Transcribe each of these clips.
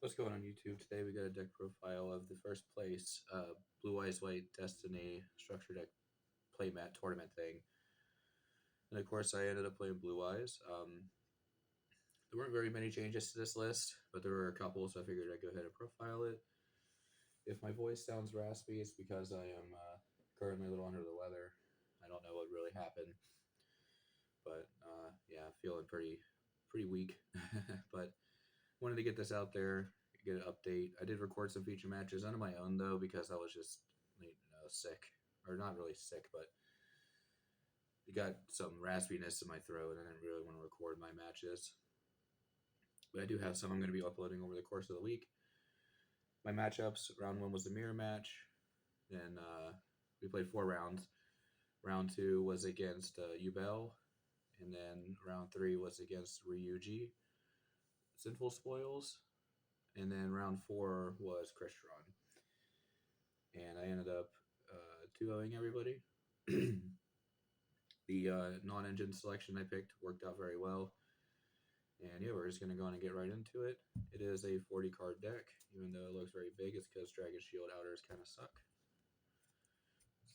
What's going on YouTube? Today we got a deck profile of the first place Blue Eyes White Destiny structure deck playmat tournament thing. And of course, I ended up playing Blue Eyes. There weren't very many changes to this list, but there were a couple, so I figured I'd go ahead and profile it. If my voice sounds raspy, it's because I am currently a little under the weather. I don't know what really happened, but yeah, feeling pretty weak. But wanted to get this out there, get an update. I did record some feature matches under my own though because I was just sick, or not really sick, but it got some raspiness in my throat, and I didn't really want to record my matches. But I do have some I'm going to be uploading over the course of the week. My matchups: round one was the mirror match. Then we played 4 rounds. Round two was against Ubel, and then round three was against Ryuji, Sinful Spoils, and then round four was Crestron. And I ended up 2-0ing everybody. The non-engine selection I picked worked out very well. And yeah, we're just going to go on and get right into it. It is a 40 card deck. Even though it looks very big, it's because Dragon Shield outers kind of suck.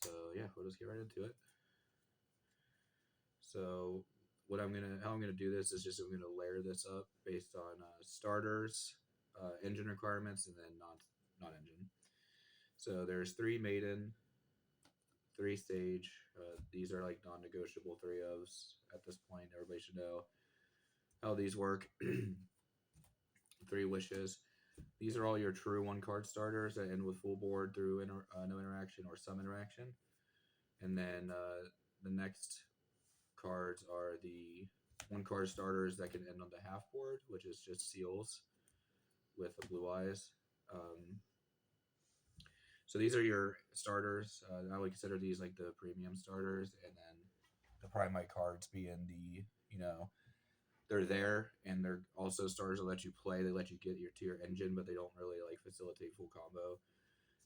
So yeah, we'll just get right into it. So how I'm gonna do this is just I'm gonna layer this up based on starters, engine requirements, and then non-engine. So there's 3 maiden, 3 stage. These are like non-negotiable 3-ofs at this point. Everybody should know how these work. 3 wishes. These are all your true 1-card starters that end with full board through no interaction or some interaction. And then the next cards are the 1-card starters that can end on the half board, which is just seals with the blue eyes. So these are your starters. I would consider these like the premium starters, and then the Primite cards being they're there, and they're also starters that let you play. They let you get to your engine, but they don't really like facilitate full combo.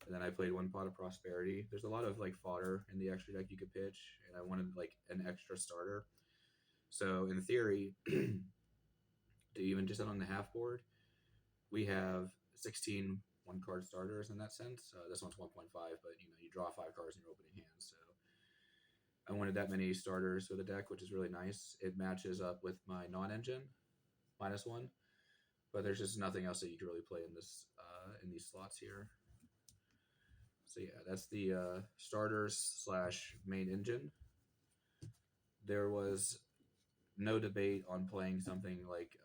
And then I played 1 pot of Prosperity. There's a lot of like fodder in the extra deck you could pitch, and I wanted like an extra starter. So in theory, to even just on the half board, we have 16 1-card starters in that sense. This one's 1.5, but you draw 5 cards in your opening hand. So I wanted that many starters for the deck, which is really nice. It matches up with my non-engine -1, but there's just nothing else that you can really play in this in these slots here. So yeah, that's the starters / main engine. There was no debate on playing something like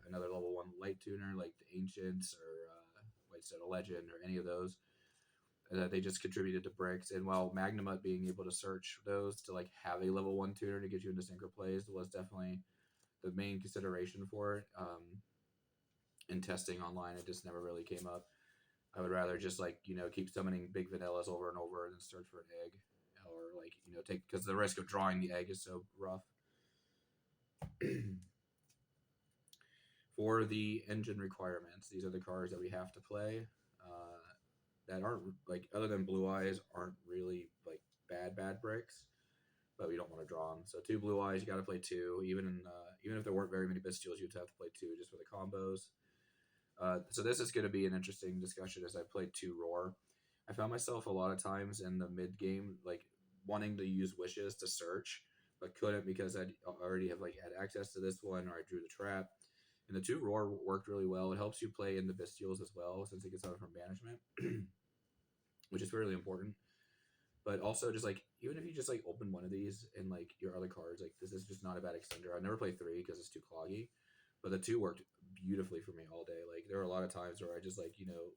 another level 1 light tuner like the Ancients or White Stone Legend or any of those. They just contributed to bricks, and while Magnamut being able to search those to like have a level 1 tuner to get you into synchro plays was definitely the main consideration for it. In testing online, it just never really came up. I would rather just keep summoning big vanillas over and over and then search for an egg, or take, because the risk of drawing the egg is so rough. For the engine requirements, these are the cards that we have to play. That aren't like, other than blue eyes, aren't really like bad bricks, but we don't want to draw them. So 2 blue eyes, you got to play 2. Even if there weren't very many Bystials, you'd have to play 2 just for the combos. So this is going to be an interesting discussion as I played 2 roar. I found myself a lot of times in the mid game like wanting to use wishes to search, but couldn't because I already have had access to this one, or I drew the trap. And the 2 roar worked really well. It helps you play in the Bystials as well, since it gets out from banishment, which is really important. But also, just even if you just open one of these and your other cards, this is just not a bad extender. I never play 3 because it's too cloggy, but the 2 worked beautifully for me all day. There were a lot of times where I just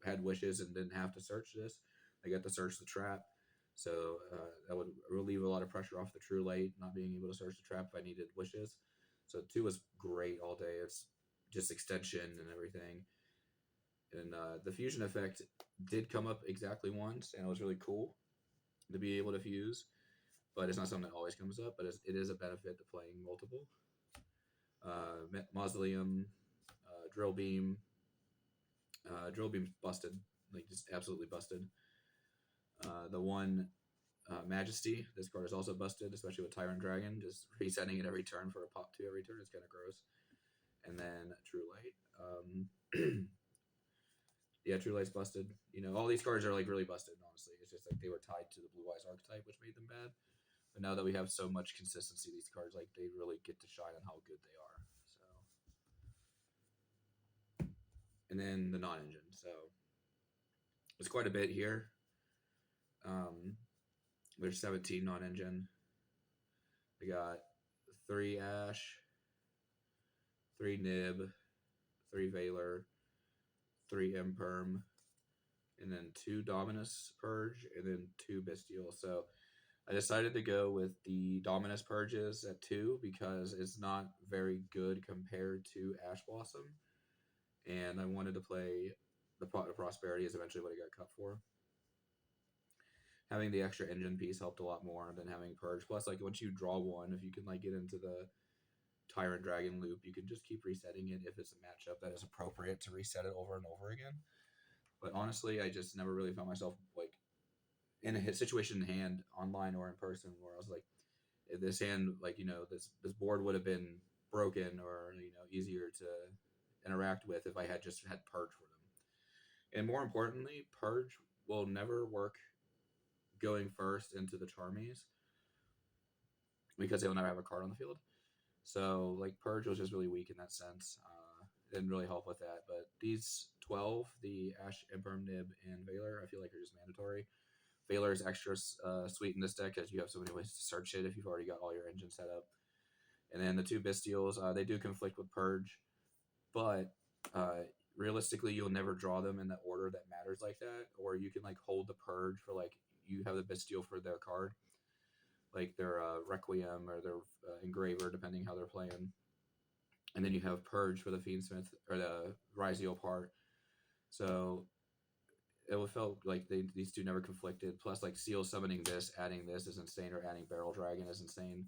had wishes and didn't have to search this. I got to search the trap, so that would relieve a lot of pressure off the True Light not being able to search the trap if I needed wishes. So 2 was great all day. It's just extension and everything. And the fusion effect did come up exactly once, and it was really cool to be able to fuse, but it's not something that always comes up. But it is a benefit to playing multiple. Mausoleum, Drill Beam. Drill Beam's busted, just absolutely busted. The one Majesty, this card is also busted, especially with Tyrant Dragon, just resetting it every turn for a pop 2 every turn. It's kind of gross. And then True Light. Yeah, True Light's busted. You know, all these cards are like really busted. Honestly, it's just like they were tied to the Blue Eyes archetype, which made them bad. But now that we have so much consistency, these cards like they really get to shine on how good they are. So, and then the non-engine. So there's quite a bit here. There's 17 non-engine. We got 3 Ash, 3 Nib, 3 Valor, 3 Imperm, and then 2 Dominus Purge, and then 2 Bestial. So I decided to go with the Dominus Purges at 2 because it's not very good compared to Ash Blossom, and I wanted to play the Pot of Prosperity is eventually what it got cut for. Having the extra engine piece helped a lot more than having Purge. Plus, like once you draw one, if you can like get into the Tyrant Dragon loop, you can just keep resetting it if it's a matchup that is appropriate to reset it over and over again. But honestly, I just never really found myself like in a situation in hand, online or in person, where I was like, this hand, like this board would have been broken or easier to interact with if I had just had Purge for them. And more importantly, Purge will never work going first into the Charmies because they'll never have a card on the field. So like Purge was just really weak in that sense. Didn't really help with that. But these 12, the Ash, Imperm, Nib, and Valor, I feel like are just mandatory. Valor is extra sweet in this deck because you have so many ways to search it if you've already got all your engines set up. And then the 2 Bestials, they do conflict with Purge, but realistically, you'll never draw them in the order that matters like that. Or you can like hold the Purge for like you have the Bestial for their card, like their Requiem or their Engraver, depending how they're playing. And then you have Purge for the Fiendsmith or the Rizio part. So it felt like these two never conflicted. Plus, like Seal summoning this, adding this is insane, or adding Barrel Dragon is insane.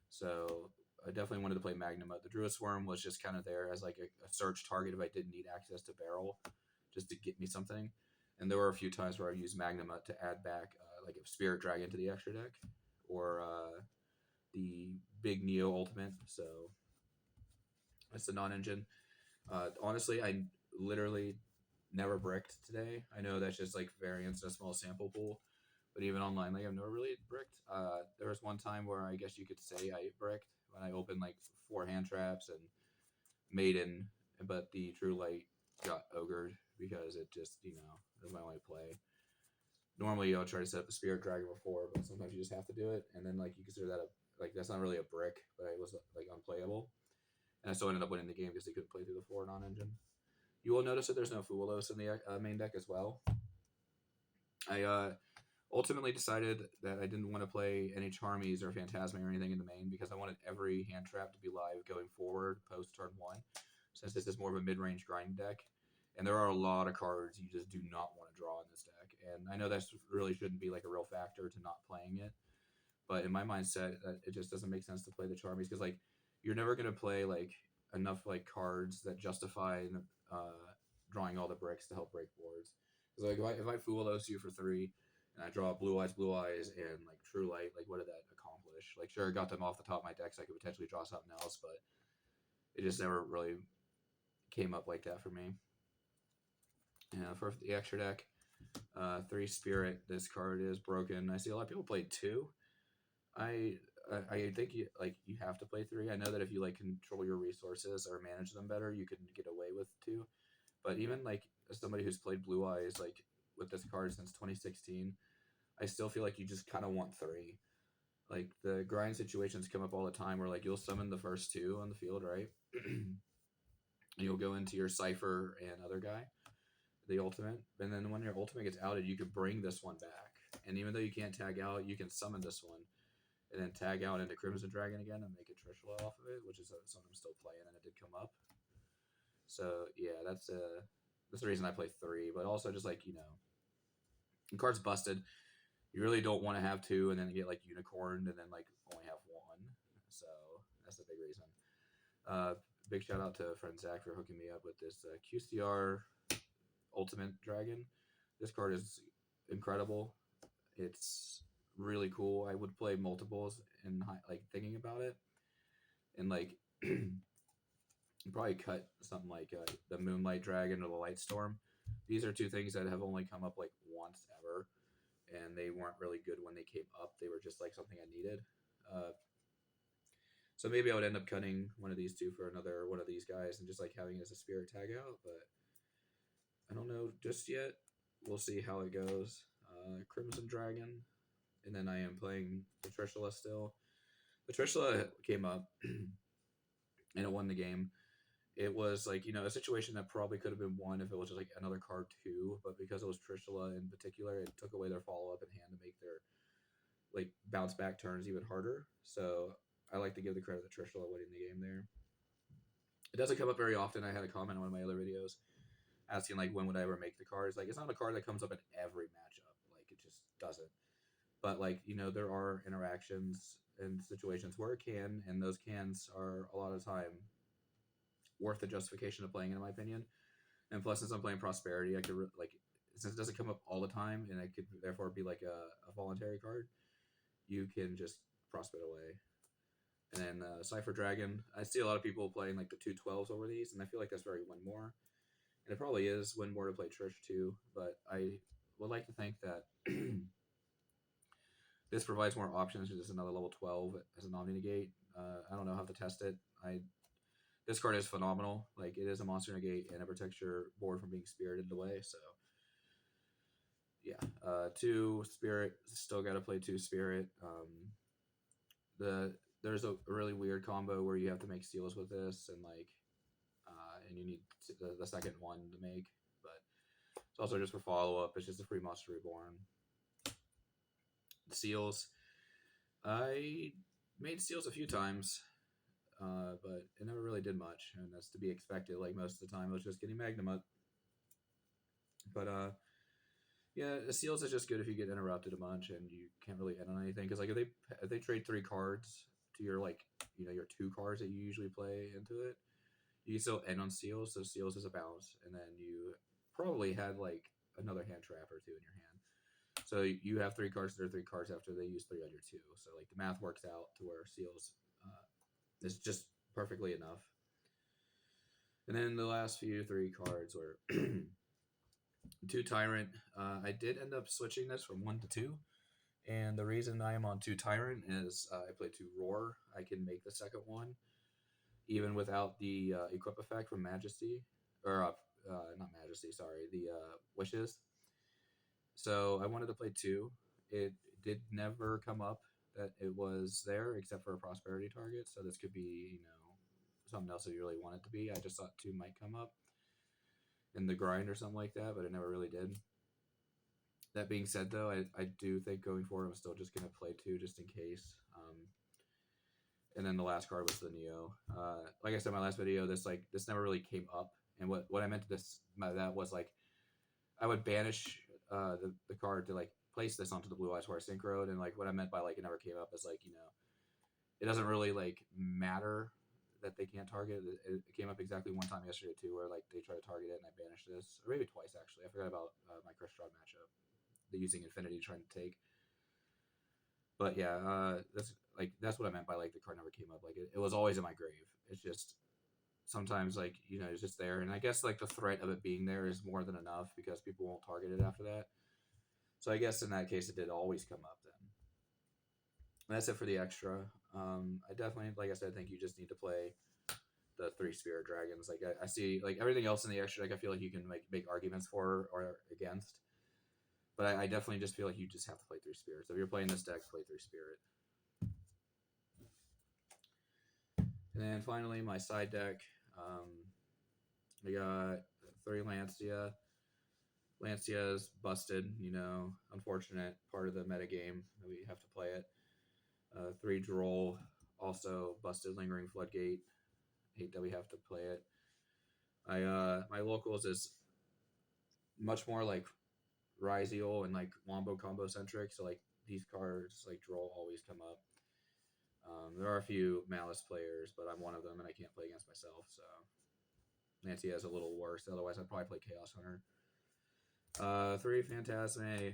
So I definitely wanted to play Magnum. The Druid Swarm was just kind of there as like a search target if I didn't need access to Barrel, just to get me something. And there were a few times where I used Magnum to add back like a Spirit Dragon to the extra deck, or the big Neo Ultimate. So that's the non-engine. Honestly, I literally never bricked today. I know that's just like variance in a small sample pool, but even online, like I've never really bricked. There was one time where I guess you could say I bricked when I opened like 4 hand traps and Maiden, but the True Light got ogred because it just was my only play. Normally, I'll try to set up a Spirit Dragon before, but sometimes you just have to do it, and then like you consider that that's not really a brick, but it was like unplayable, and I still ended up winning the game because they couldn't play through the 4 non-engine. You will notice that there's no Fuelos in the main deck as well. I ultimately decided that I didn't want to play any Charmies or Phantasma or anything in the main because I wanted every hand trap to be live going forward post turn 1, since this is more of a mid-range grind deck. And there are a lot of cards you just do not want to draw in this deck. And I know that really shouldn't be like a real factor to not playing it. But in my mindset, it just doesn't make sense to play the Charmies because like you're never going to play like enough like cards that justify drawing all the bricks to help break boards. Because like if I Fuelos you for 3 and I draw Blue Eyes, and like True Light, like what did that accomplish? Like sure, I got them off the top of my deck, so I could potentially draw something else, but it just never really came up like that for me. And for the extra deck, 3 Spirit. This card is broken. I see a lot of people play 2. I think you have to play 3. I know that if you like control your resources or manage them better, you can get away with 2. But even like as somebody who's played Blue Eyes like with this card since 2016, I still feel like you just kind of want 3. Like the grind situations come up all the time where like you'll summon the first 2 on the field, right? And you'll go into your Cypher and other guy, the ultimate, and then when your ultimate gets outed, you can bring this one back. And even though you can't tag out, you can summon this one and then tag out into Crimson Dragon again and make a Trishula off of it, which is something I'm still playing, and it did come up. So yeah, that's the reason I play 3. But also just like the card's busted. You really don't want to have 2 and then get like unicorned and then like only have 1. So that's the big reason. Big shout out to friend Zach for hooking me up with this QCR Ultimate Dragon. This card is incredible. It's really cool. I would play multiples and like thinking about it, and like probably cut something like the Moonlight Dragon or the Light Storm, these are two things that have only come up like once ever, and they weren't really good when they came up. They were just like something I needed. Uh, so maybe I would end up cutting one of these two for another one of these guys and just like having it as a spirit tag out, but I don't know just yet. We'll see how it goes. Crimson Dragon, and then I am playing the Trishula still. The Trishula came up and it won the game. It was like, a situation that probably could have been won if it was just like another card too, but because it was Trishula in particular, it took away their follow up in hand to make their like bounce back turns even harder. So I like to give the credit to Trishula winning the game there. It doesn't come up very often. I had a comment on one of my other videos asking like when would I ever make the cards. Like it's not a card that comes up in every matchup. Like it just doesn't. But like there are interactions and situations where it can, and those cans are a lot of time worth the justification of playing, in my opinion. And plus, since I'm playing Prosperity, I could like since it doesn't come up all the time, and it could therefore be like a voluntary card. You can just prosper it away. And then Cipher Dragon, I see a lot of people playing like the 212s over these, and I feel like that's very win more. And it probably is win more to play Trish too, but I would like to think that this provides more options. Just another level 12 as an Omni Negate. I don't know how to test it. This card is phenomenal. Like it is a monster negate and it protects your board from being spirited away. So yeah, 2 spirit. Still got to play 2 spirit. There's a really weird combo where you have to make seals with this and you need the second one to make, but it's also just for follow up. It's just a free monster reborn. Seals. I made seals a few times. But it never really did much, and that's to be expected. Like most of the time, it was just getting Magnum up. But yeah, the seals is just good if you get interrupted a bunch and you can't really end on anything. Because like if they trade 3 cards to your your 2 cards that you usually play into it, you can still end on seals. So seals is a bounce, and then you probably had like another hand trap or 2 in your hand. So you have 3 cards. There are 3 cards after they use 3 on your 2. So like the math works out to where seals is just perfectly enough. And then the last 3 cards were 2 Tyrant. I did end up switching this from 1 to 2. And the reason I am on 2 Tyrant is I play 2 Roar. I can make the second one, even without the equip effect from Majesty. Or, not Majesty, sorry, the Wishes. So I wanted to play 2. It did never come up that it was there, except for a Prosperity target. So this could be, something else that you really want it to be. I just thought 2 might come up in the grind or something like that, but it never really did. That being said, though, I do think going forward, I'm still just going to play 2 just in case. And then the last card was the Neo. Like I said in my last video, this never really came up. And what I meant to that was like I would banish the card to like place this onto the Blue Eyes Horse Synchro, and like what I meant by like it never came up is like it doesn't really like matter that they can't target. It came up exactly one time yesterday too, where like they try to target it and I banished this, or maybe twice actually. I forgot about my Crush Draw matchup. They're using Infinity trying to take. But yeah, that's what I meant by like the card never came up. Like it was always in my grave. It's just sometimes like it's just there, and I guess like the threat of it being there is more than enough because people won't target it after that. So I guess in that case, it did always come up then. And that's it for the extra. I definitely, like I said, think you just need to play the 3 Spirit Dragons. Like I see, like everything else in the extra deck, I feel like you can make arguments for or against. But I definitely just feel like you just have to play 3 Spirits. If you're playing this deck, play 3 Spirit. And then finally, my side deck. I got 3 Lancia. Lancia is busted, unfortunate part of the meta game that we have to play it. 3 Droll, also busted Lingering Floodgate. Hate that we have to play it. My locals is much more like Ryziel and like Wombo combo centric, so like these cards like Droll always come up. There are a few Malice players, but I'm one of them and I can't play against myself, so Lancia is a little worse. Otherwise I'd probably play Chaos Hunter. 3 Phantasme.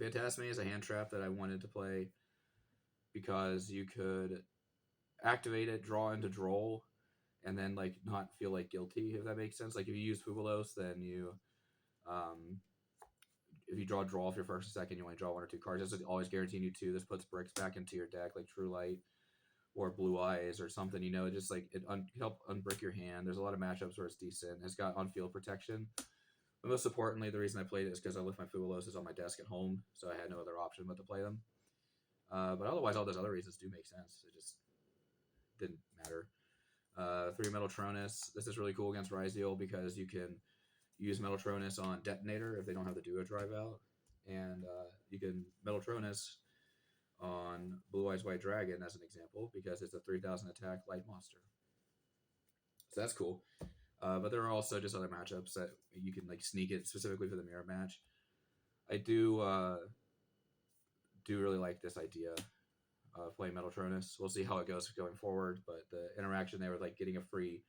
Phantasme is a hand trap that I wanted to play because you could activate it, draw into Droll, and then like not feel like guilty, if that makes sense. Like if you use Fubulos, then you um, if you draw off your first and second, you only draw one or two cards. This is always guaranteeing you two. This puts bricks back into your deck, like True Light or Blue Eyes or something. You know, just like it help unbrick your hand. There's a lot of matchups where it's decent. It's got on field protection. But most importantly, the reason I played it is because I left my Fubulos on my desk at home, so I had no other option but to play them. But otherwise, all those other reasons do make sense. It just didn't matter. 3 Metaltronus. This is really cool against Ryzeal because you can use Metaltronus on Detonator if they don't have the Duo Drive out. And you can Metaltronus on Blue Eyes White Dragon as an example because it's a 3,000 attack light monster. So that's cool. But there are also just other matchups that you can like sneak it specifically for the mirror match. I do really like this idea of playing Metaltronus. We'll see how it goes going forward, but the interaction there with like getting a free,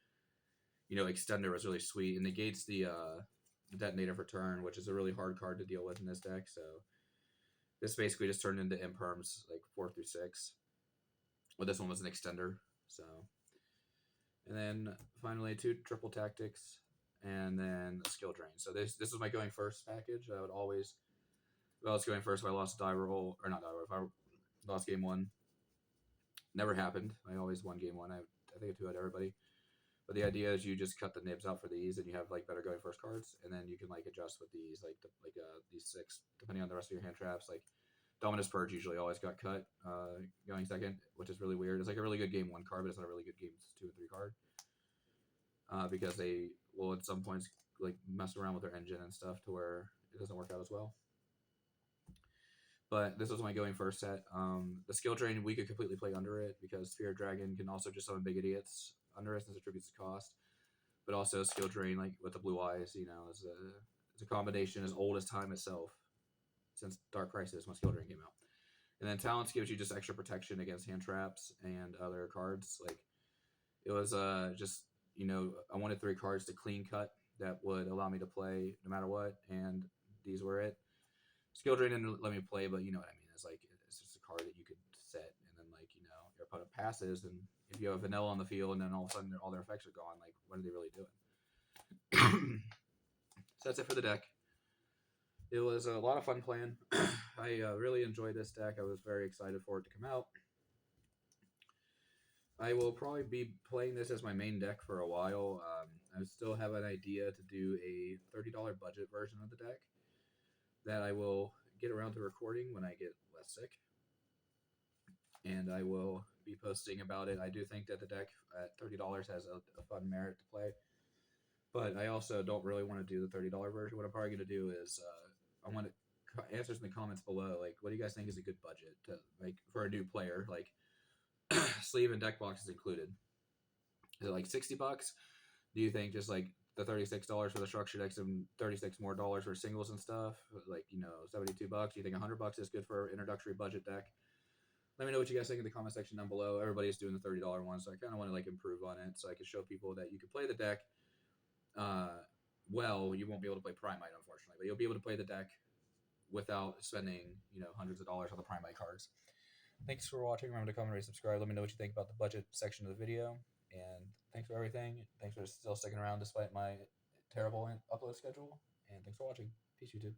extender was really sweet. It negates the Detonator for turn, which is a really hard card to deal with in this deck. So this basically just turned into imperms like 4 through 6. Well, this one was an extender. So, and then finally 2 triple tactics, and then a skill drain. So this was my going first package. I would always, if I was going first, if I lost a die roll, or not die roll, if I lost game 1, never happened. I always won game 1. I think I 2-out everybody. But the idea is you just cut the nibs out for these, and you have like better going first cards, and then you can like adjust with these, these 6, depending on the rest of your hand traps. Like Dominus Purge usually always got cut going second, which is really weird. It's like a really good game 1 card, but it's not a really good game 2 and 3 card because they will at some points like mess around with their engine and stuff to where it doesn't work out as well. But this was my going first set. The skill drain, we could completely play under it because Sphere Dragon can also just summon big idiots under it since it attributes the cost. But also skill drain, like with the Blue Eyes, is a combination as old as time itself since Dark Crisis when skill drain came out. And then Talents gives you just extra protection against hand traps and other cards. Like it was just, I wanted 3 cards to clean cut that would allow me to play no matter what, and these were it. Skill drain didn't let me play, but you know what I mean. It's like it's just a card that you could set, and then like your opponent passes, and if you have vanilla on the field, and then all of a sudden all their effects are gone, like what are they really doing? So that's it for the deck. It was a lot of fun playing. I really enjoyed this deck. I was very excited for it to come out. I will probably be playing this as my main deck for a while. I still have an idea to do a $30 budget version of the deck that I will get around to recording when I get less sick. And I will be posting about it. I do think that the deck at $30 has a fun merit to play. But I also don't really want to do the $30 version. What I'm probably going to do is I want answers in the comments below. Like, what do you guys think is a good budget to like for a new player? Like, sleeve and deck box is included. Is it like $60? Do you think just like the $36 for the structure decks and $36 more for singles and stuff? Like, $72? Do you think $100 is good for introductory budget deck? Let me know what you guys think in the comment section down below. Everybody's doing the $30 one, so I kind of want to like improve on it so I can show people that you can play the deck. Well, you won't be able to play Primite, unfortunately, but you'll be able to play the deck without spending, hundreds of dollars on the Primite cards. Thanks for watching. Remember to comment, rate, subscribe. Let me know what you think about the budget section of the video. And thanks for everything. Thanks for still sticking around despite my terrible upload schedule. And thanks for watching. Peace, YouTube.